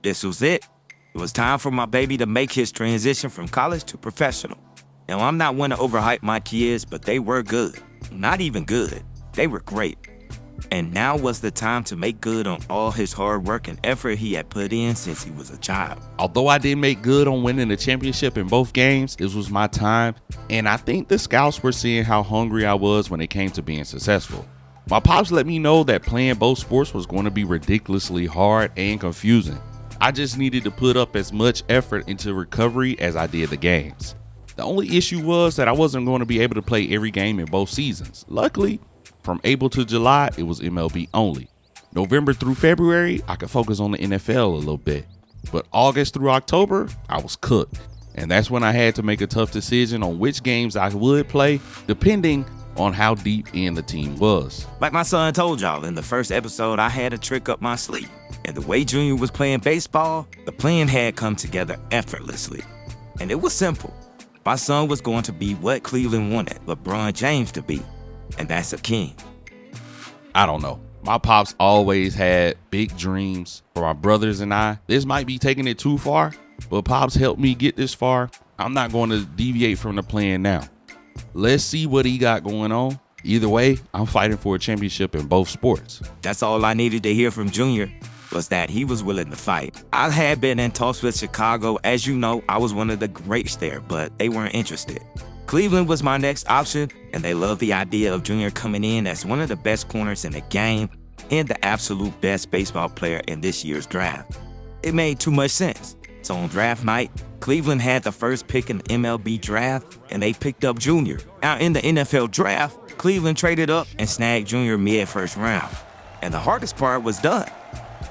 This was it. It was time for my baby to make his transition from college to professional. Now, I'm not one to overhype my kids, but they were good. Not even good. They were great. And now was the time to make good on all his hard work and effort he had put in since he was a child. Although I didn't make good on winning the championship in both games, this was my time, and I think the scouts were seeing how hungry I was when it came to being successful. My pops let me know that playing both sports was going to be ridiculously hard and confusing. I just needed to put up as much effort into recovery as I did the games. The only issue was that I wasn't going to be able to play every game in both seasons. Luckily, from April to July, it was MLB only. November through February, I could focus on the NFL a little bit. But August through October, I was cooked. And that's when I had to make a tough decision on which games I would play, depending on how deep in the team was. Like my son told y'all in the first episode, I had a trick up my sleeve. And the way Junior was playing baseball, the plan had come together effortlessly. And it was simple. My son was going to be what Cleveland wanted LeBron James to be. And that's a king. I don't know. My pops always had big dreams for my brothers and I. This might be taking it too far, but pops helped me get this far. I'm not going to deviate from the plan now. Let's see what he got going on. Either way, I'm fighting for a championship in both sports. That's all I needed to hear from Junior, was that he was willing to fight. I had been in talks with Chicago. As you know, I was one of the greats there, but they weren't interested. Cleveland was my next option, and they loved the idea of Junior coming in as one of the best corners in the game and the absolute best baseball player in this year's draft. It made too much sense. So on draft night, Cleveland had the first pick in the MLB draft, and they picked up Junior. Now in the NFL draft, Cleveland traded up and snagged Junior mid-first round. And the hardest part was done.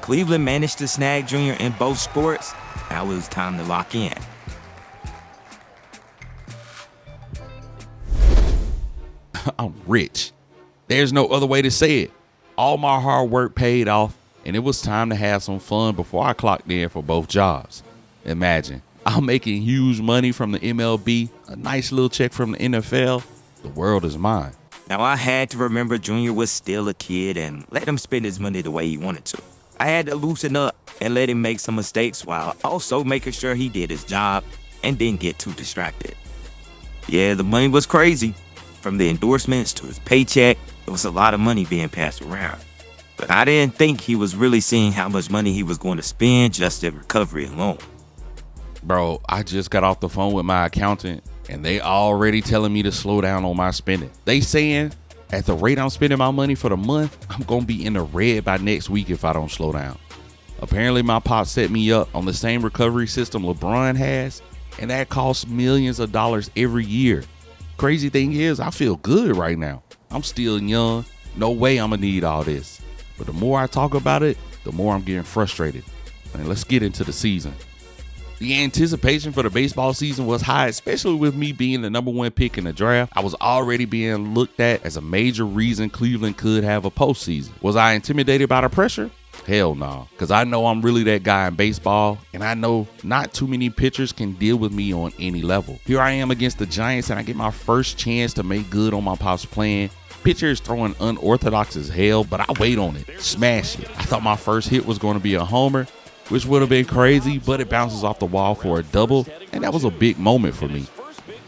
Cleveland managed to snag Junior in both sports. Now it was time to lock in. I'm rich. There's no other way to say it. All my hard work paid off, and it was time to have some fun before I clocked in for both jobs. Imagine, I'm making huge money from the MLB, a nice little check from the NFL. The world is mine. Now I had to remember Junior was still a kid and let him spend his money the way he wanted to. I had to loosen up and let him make some mistakes while also making sure he did his job and didn't get too distracted. Yeah, the money was crazy. From the endorsements to his paycheck, there was a lot of money being passed around. But I didn't think he was really seeing how much money he was going to spend just in recovery alone. Bro, I just got off the phone with my accountant, and they already telling me to slow down on my spending. They saying at the rate I'm spending my money for the month, I'm going to be in the red by next week if I don't slow down. Apparently, my pop set me up on the same recovery system LeBron has, and that costs millions of dollars every year. Crazy thing is, I feel good right now. I'm still young. No way I'm gonna need all this. But the more I talk about it, the more I'm getting frustrated. And let's get into the season. The anticipation for the baseball season was high, especially with me being the #1 pick in the draft. I was already being looked at as a major reason Cleveland could have a postseason. Was I intimidated by the pressure? Hell no, because I know I'm really that guy in baseball, and I know not too many pitchers can deal with me on any level. Here I am against the Giants, and I get my first chance to make good on my pop's plan. Pitcher is throwing unorthodox as hell, but I wait on it, smash it. I thought my first hit was going to be a homer, which would have been crazy, but it bounces off the wall for a double, and that was a big moment for me.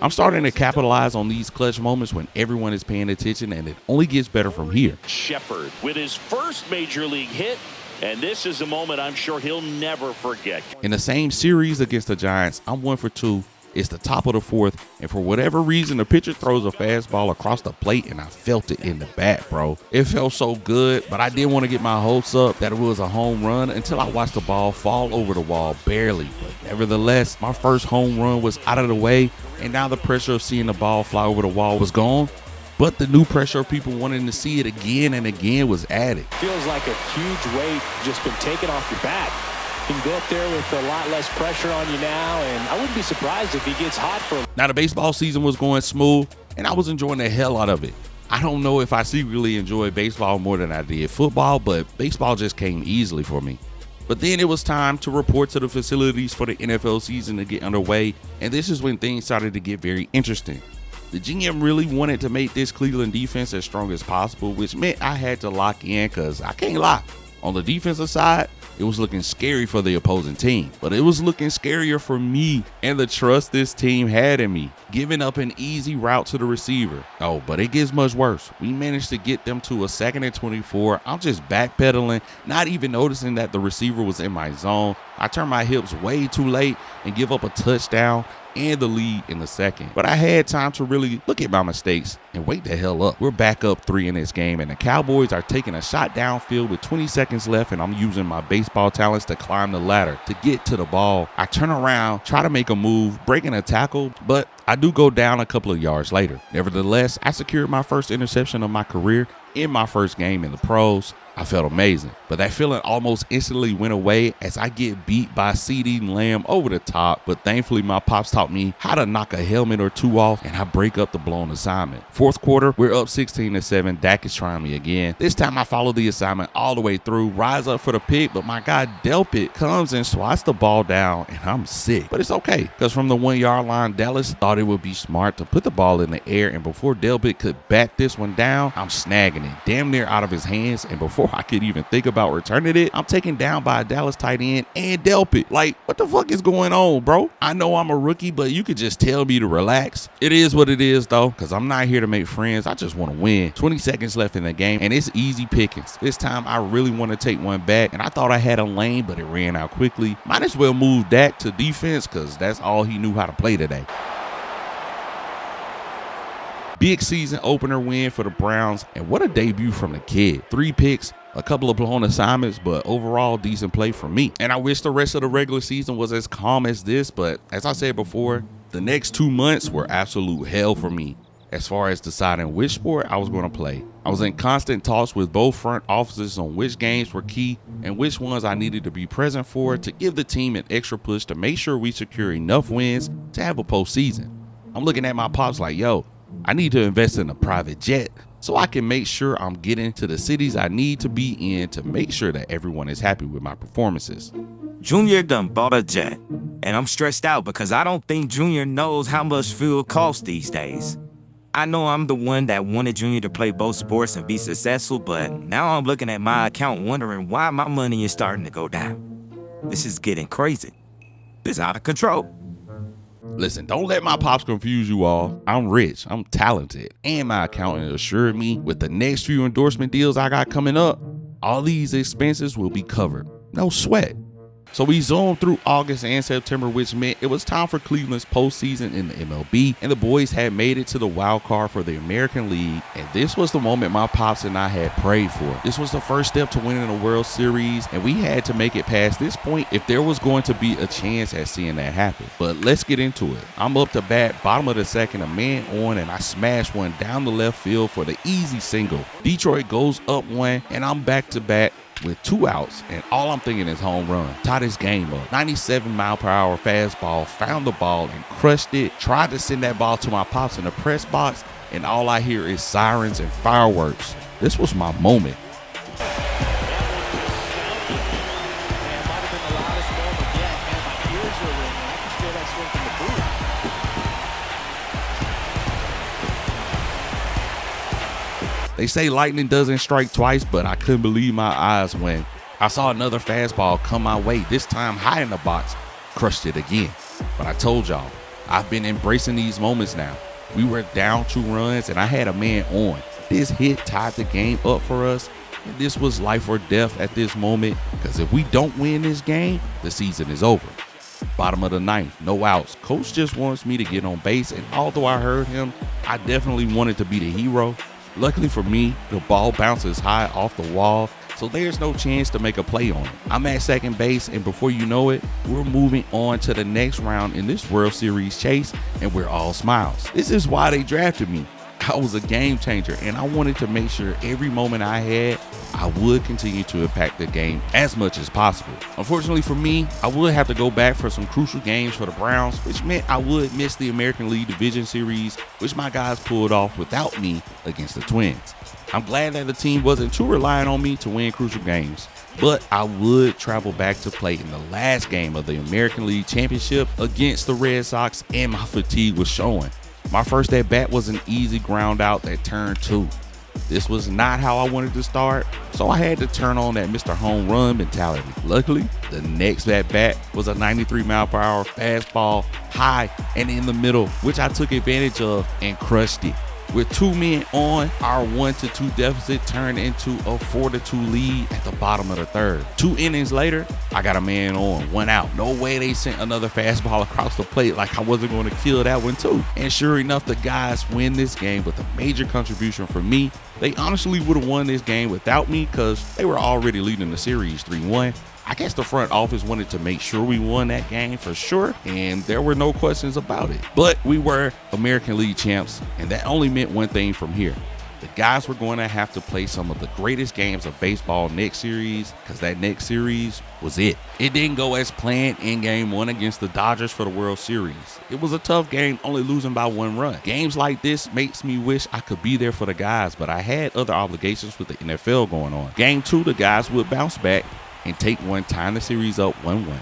I'm starting to capitalize on these clutch moments when everyone is paying attention, and it only gets better from here. Sheppard with his first major league hit. And this is a moment I'm sure he'll never forget. In the same series against the Giants, I'm 1 for 2. It's the top of the fourth, and for whatever reason, the pitcher throws a fastball across the plate, and I felt it in the bat, bro. It felt so good, but I didn't want to get my hopes up that it was a home run until I watched the ball fall over the wall barely. But nevertheless, my first home run was out of the way, and now the pressure of seeing the ball fly over the wall was gone. But the new pressure of people wanting to see it again and again was added. Feels like a huge weight just been taken off your back. You can go up there with a lot less pressure on you now, and I wouldn't be surprised if he gets hot for him. Now the baseball season was going smooth, and I was enjoying the hell out of it. I don't know if I secretly enjoyed baseball more than I did football, but baseball just came easily for me. But then it was time to report to the facilities for the NFL season to get underway, and this is when things started to get very interesting. The GM really wanted to make this Cleveland defense as strong as possible, which meant I had to lock in because I can't lie. On the defensive side, it was looking scary for the opposing team, but it was looking scarier for me and the trust this team had in me. Giving up an easy route to the receiver. Oh, but it gets much worse. We managed to get them to a 2nd and 24. I'm just backpedaling, not even noticing that the receiver was in my zone. I turn my hips way too late and give up a touchdown and the lead in the second. But I had time to really look at my mistakes and wake the hell up. We're back up 3 in this game, and the Cowboys are taking a shot downfield with 20 seconds left, and I'm using my baseball talents to climb the ladder to get to the ball. I turn around, try to make a move, breaking a tackle, but I do go down a couple of yards later. Nevertheless, I secured my first interception of my career in my first game in the pros. I felt amazing, but that feeling almost instantly went away as I get beat by CeeDee Lamb over the top. But thankfully, my pops taught me how to knock a helmet or two off, and I break up the blown assignment. Fourth quarter, we're up 16-7. Dak is trying me again. This time I follow the assignment all the way through, rise up for the pick, but my guy Delpit comes and swats the ball down, and I'm sick. But it's okay, because from the 1-yard line, Dallas thought it would be smart to put the ball in the air, and before Delpit could bat this one down, I'm snagging it damn near out of his hands, and before I could even think about returning it, I'm taken down by a Dallas tight end and Delpit. Like, what the fuck is going on, bro? I know I'm a rookie, but you could just tell me to relax. It is what it is, though, because I'm not here to make friends. I just want to win. 20 seconds left in the game, and it's easy pickings. This time, I really want to take one back, and I thought I had a lane, but it ran out quickly. Might as well move Dak to defense, because that's all he knew how to play today. Big season opener win for the Browns, and what a debut from the kid. 3 picks, a couple of blown assignments, but overall decent play from me. And I wish the rest of the regular season was as calm as this, but as I said before, the next 2 months were absolute hell for me as far as deciding which sport I was going to play. I was in constant talks with both front offices on which games were key and which ones I needed to be present for to give the team an extra push to make sure we secure enough wins to have a postseason. I'm looking at my pops like, yo, I need to invest in a private jet so I can make sure I'm getting to the cities I need to be in to make sure that everyone is happy with my performances. Junior done bought a jet, and I'm stressed out because I don't think Junior knows how much fuel costs these days. I know I'm the one that wanted Junior to play both sports and be successful, but now I'm looking at my account wondering why my money is starting to go down. This is getting crazy. This is out of control. Listen, don't let my pops confuse you all. I'm rich, I'm talented, and my accountant assured me with the next few endorsement deals I got coming up, all these expenses will be covered. No sweat. So we zoomed through August and September, which meant it was time for Cleveland's postseason in the MLB, and the boys had made it to the wild card for the American League, and this was the moment my pops and I had prayed for. This was the first step to winning a World Series, and we had to make it past this point if there was going to be a chance at seeing that happen. But let's get into it. I'm up to bat, bottom of the second, a man on, and I smash one down the left field for the easy single. Detroit goes up 1, and I'm back to back with 2 outs, and all I'm thinking is home run. Tie this game up. 97-mile-per-hour fastball, found the ball and crushed it. Tried to send that ball to my pops in the press box, and all I hear is sirens and fireworks. This was my moment. They say lightning doesn't strike twice, but I couldn't believe my eyes when I saw another fastball come my way, this time high in the box, crushed it again. But I told y'all, I've been embracing these moments now. We were down 2 runs and I had a man on. This hit tied the game up for us, and this was life or death at this moment, because if we don't win this game, the season is over. Bottom of the 9th, no outs. Coach just wants me to get on base, and although I heard him, I definitely wanted to be the hero. Luckily for me, the ball bounces high off the wall, so there's no chance to make a play on it. I'm at second base, and before you know it, we're moving on to the next round in this World Series chase, and we're all smiles. This is why they drafted me. I was a game changer, and I wanted to make sure every moment I had, I would continue to impact the game as much as possible. Unfortunately for me, I would have to go back for some crucial games for the Browns, which meant I would miss the American League Division Series, which my guys pulled off without me against the Twins. I'm glad that the team wasn't too reliant on me to win crucial games, but I would travel back to play in the last game of the American League Championship against the Red Sox, and my fatigue was showing. My first at bat was an easy ground out that turned 2. This was not how I wanted to start, so I had to turn on that Mr. Home Run mentality. Luckily, the next at-bat was a 93-mile-per-hour fastball, high and in the middle, which I took advantage of and crushed it. With 2 men on, our 1-2 deficit turned into a 4-2 lead at the bottom of the third. 2 innings later, I got a man on, 1 out. No way they sent another fastball across the plate like I wasn't going to kill that one too. And sure enough, the guys win this game with a major contribution from me. They honestly would have won this game without me because they were already leading the series 3-1. I guess the front office wanted to make sure we won that game for sure, and there were no questions about it. But we were American League champs, and that only meant one thing from here. The guys were going to have to play some of the greatest games of baseball next series, because that next series was it. It didn't go as planned in game 1 against the Dodgers for the World Series. It was a tough game, only losing by 1 run. Games like this makes me wish I could be there for the guys, but I had other obligations with the NFL going on. Game 2, the guys would bounce back and take one, tying the series up 1-1.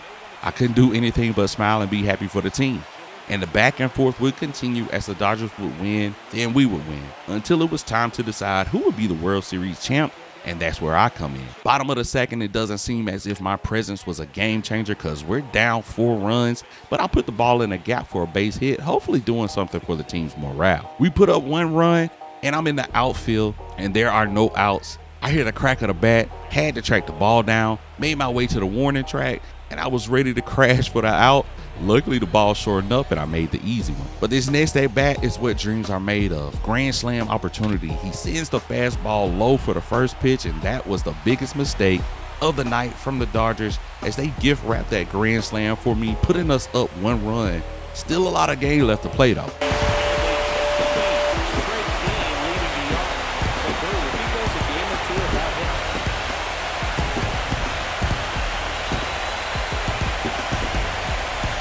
I couldn't do anything but smile and be happy for the team. And the back and forth would continue as the Dodgers would win, then we would win, until it was time to decide who would be the World Series champ, and that's where I come in. Bottom of the second, it doesn't seem as if my presence was a game changer because we're down 4 runs, but I put the ball in a gap for a base hit, hopefully doing something for the team's morale. We put up 1 run, and I'm in the outfield, and there are no outs. I hear the crack of the bat, had to track the ball down, made my way to the warning track, and I was ready to crash for the out. Luckily, the ball shortened up and I made the easy one. But this next at bat is what dreams are made of. Grand slam opportunity. He sends the fastball low for the first pitch, and that was the biggest mistake of the night from the Dodgers as they gift wrapped that grand slam for me, putting us up 1 run. Still a lot of game left to play though.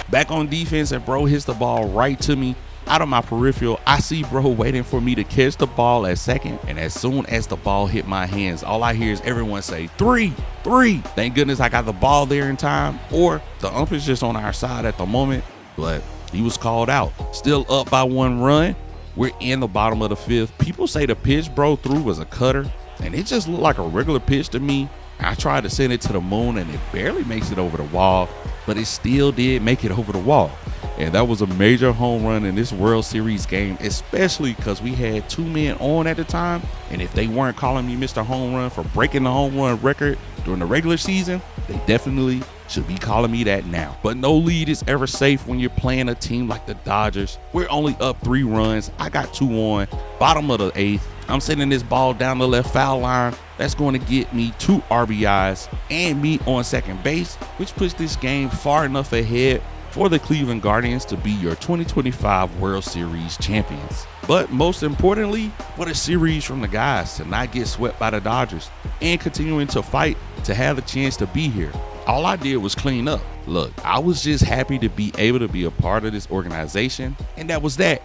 Back on defense, and bro hits the ball right to me out of my peripheral. I see bro waiting for me to catch the ball at second, and as soon as the ball hit my hands, all I hear is everyone say 3, 3. Thank goodness I got the ball there in time, or the ump is just on our side at the moment, but he was called out. Still up by 1 run. We're in the bottom of the 5th. People say the pitch bro threw was a cutter, and it just looked like a regular pitch to me. I tried to send it to the moon, and it barely makes it over the wall, but it still did make it over the wall. And that was a major home run in this World Series game, especially because we had 2 men on at the time. And if they weren't calling me Mr. Home Run for breaking the home run record during the regular season, they definitely should be calling me that now. But no lead is ever safe when you're playing a team like the Dodgers. We're only up 3 runs. I got 2 on, bottom of the 8th. I'm sending this ball down the left foul line. That's going to get me 2 RBIs and me on second base, which puts this game far enough ahead for the Cleveland Guardians to be your 2025 World Series champions. But most importantly, what a series from the guys to not get swept by the Dodgers and continuing to fight to have the chance to be here. All I did was clean up. Look, I was just happy to be able to be a part of this organization, and that was that.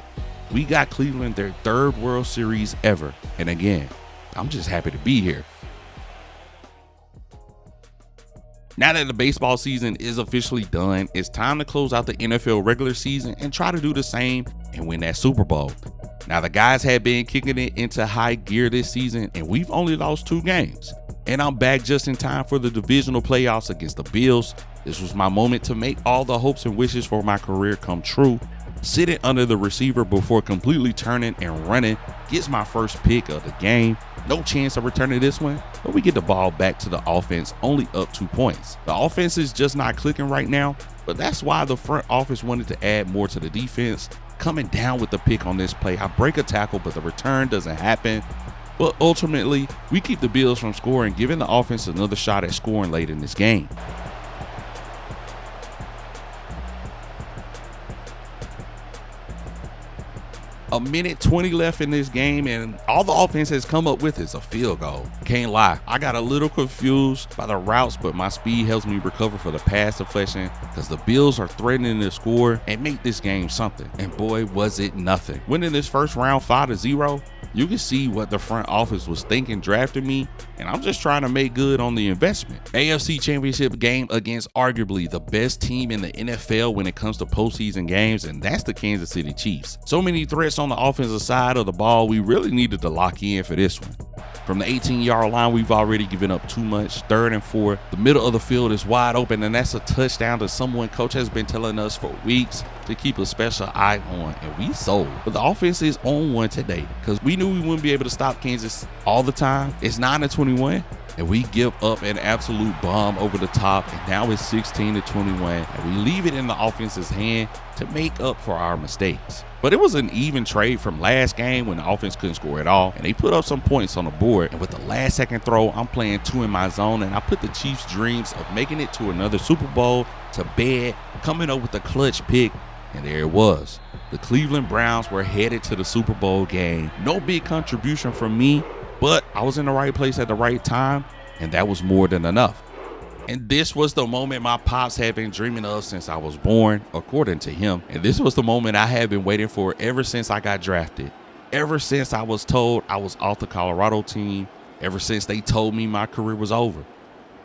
We got Cleveland their 3rd World Series ever. And again, I'm just happy to be here. Now that the baseball season is officially done, it's time to close out the NFL regular season and try to do the same and win that Super Bowl. Now, the guys have been kicking it into high gear this season, and we've only lost 2 games. And I'm back just in time for the divisional playoffs against the Bills. This was my moment to make all the hopes and wishes for my career come true. Sitting under the receiver before completely turning and running gets my first pick of the game. No chance of returning this one, but we get the ball back to the offense, only up 2 points. The offense is just not clicking right now, but that's why the front office wanted to add more to the defense. Coming down with the pick on this play, I break a tackle, but the return doesn't happen. But ultimately, we keep the Bills from scoring, giving the offense another shot at scoring late in this game. A minute 20 left in this game, and all the offense has come up with is a field goal. Can't lie, I got a little confused by the routes, but my speed helps me recover for the pass deflection because the Bills are threatening to score and make this game something. And boy, was it nothing. Winning this first round 5-0, You can see what the front office was thinking drafting me, and I'm just trying to make good on the investment. AFC Championship game against arguably the best team in the NFL when it comes to postseason games, and that's the Kansas City Chiefs. So many threats on the offensive side of the ball, we really needed to lock in for this one. From the 18-yard line, we've already given up too much. 3rd and 4, the middle of the field is wide open, and that's a touchdown to someone coach has been telling us for weeks to keep a special eye on, and we sold. But the offense is on one today because we knew we wouldn't be able to stop Kansas all the time. It's 9-21, and we give up an absolute bomb over the top, and now it's 16-21, and we leave it in the offense's hand to make up for our mistakes. But it was an even trade from last game when the offense couldn't score at all, and they put up some points on the board. And with the last second throw, I'm playing 2 in my zone, and I put the Chiefs' dreams of making it to another Super Bowl to bed, coming up with a clutch pick, and there it was. The Cleveland Browns were headed to the Super Bowl game. No big contribution from me, but I was in the right place at the right time, and that was more than enough. And this was the moment my pops had been dreaming of since I was born, according to him. And this was the moment I had been waiting for ever since I got drafted. Ever since I was told I was off the Colorado team. Ever since they told me my career was over.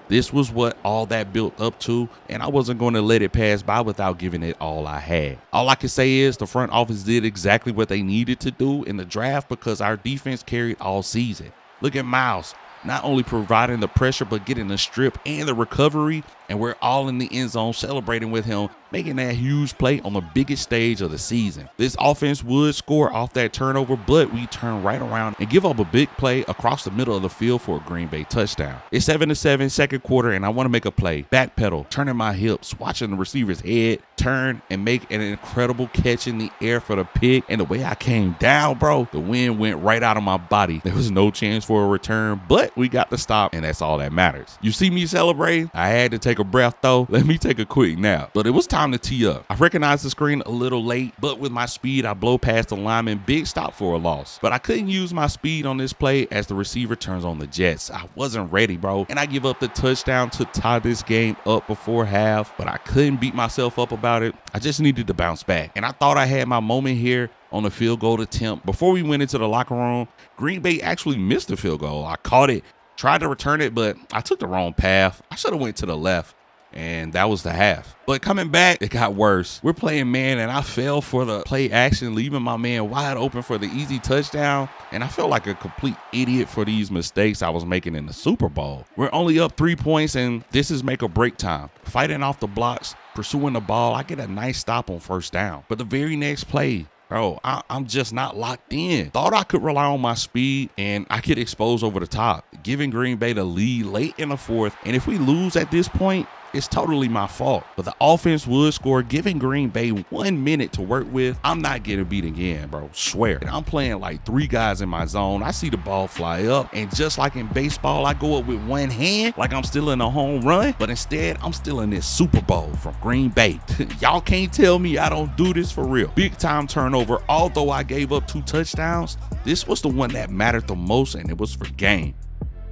This was what all that built up to, and I wasn't going to let it pass by without giving it all I had. All I can say is the front office did exactly what they needed to do in the draft because our defense carried all season. Look at Miles. Not only providing the pressure, but getting the strip and the recovery. And we're all in the end zone celebrating with him, making that huge play on the biggest stage of the season. This offense would score off that turnover, but we turn right around and give up a big play across the middle of the field for a Green Bay touchdown. It's 7-7, second quarter, and I want to make a play. Backpedal, turning my hips, watching the receiver's head turn and make an incredible catch in the air for the pick. And the way I came down, bro, the wind went right out of my body. There was no chance for a return, but we got the stop, and that's all that matters. You see me celebrating? I had to take a breath though. Let me take a quick nap. But it was time to tee up. I recognized the screen a little late, but with my speed, I blow past the lineman. Big stop for a loss. But I couldn't use my speed on this play as the receiver turns on the Jets. I wasn't ready, bro. And I give up the touchdown to tie this game up before half, but I couldn't beat myself up about it. I just needed to bounce back. And I thought I had my moment here on the field goal attempt. Before we went into the locker room, Green Bay actually missed the field goal. I caught it, tried to return it, but I took the wrong path. I should have went to the left. And that was the half. But coming back, it got worse. We're playing man, and I fell for the play action, leaving my man wide open for the easy touchdown. And I felt like a complete idiot for these mistakes I was making in the Super Bowl. We're only up 3 points, and this is make or break time. Fighting off the blocks, pursuing the ball, I get a nice stop on first down. But the very next play, bro, I'm just not locked in. Thought I could rely on my speed and I get exposed over the top, giving Green Bay the lead late in the fourth. And if we lose at this point, it's totally my fault. But the offense would score, giving Green Bay 1 minute to work with. I'm not getting beat again, bro. Swear. And I'm playing like 3 guys in my zone. I see the ball fly up, and just like in baseball, I go up with one hand like I'm still in a home run, but instead I'm still in this Super Bowl from Green Bay. Y'all can't tell me I don't do this for real. Big time turnover. Although I gave up 2 touchdowns, this was the one that mattered the most, and it was for game.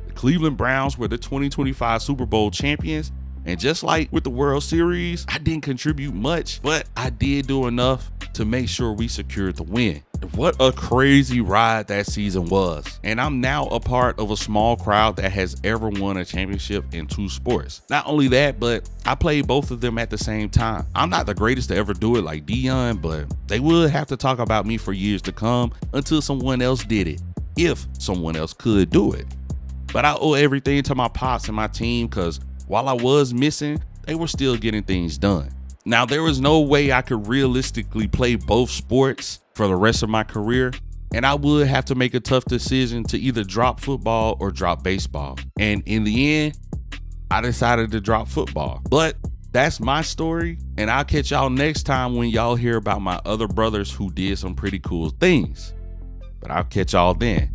The Cleveland Browns were the 2025 Super Bowl champions. And just like with the World Series, I didn't contribute much, but I did do enough to make sure we secured the win. What a crazy ride that season was. And I'm now a part of a small crowd that has ever won a championship in 2 sports. Not only that, but I played both of them at the same time. I'm not the greatest to ever do it like Deon, but they would have to talk about me for years to come until someone else did it, if someone else could do it. But I owe everything to my pops and my team, because while I was missing, they were still getting things done. Now, there was no way I could realistically play both sports for the rest of my career, and I would have to make a tough decision to either drop football or drop baseball. And in the end, I decided to drop football. But that's my story, and I'll catch y'all next time when y'all hear about my other brothers who did some pretty cool things. But I'll catch y'all then.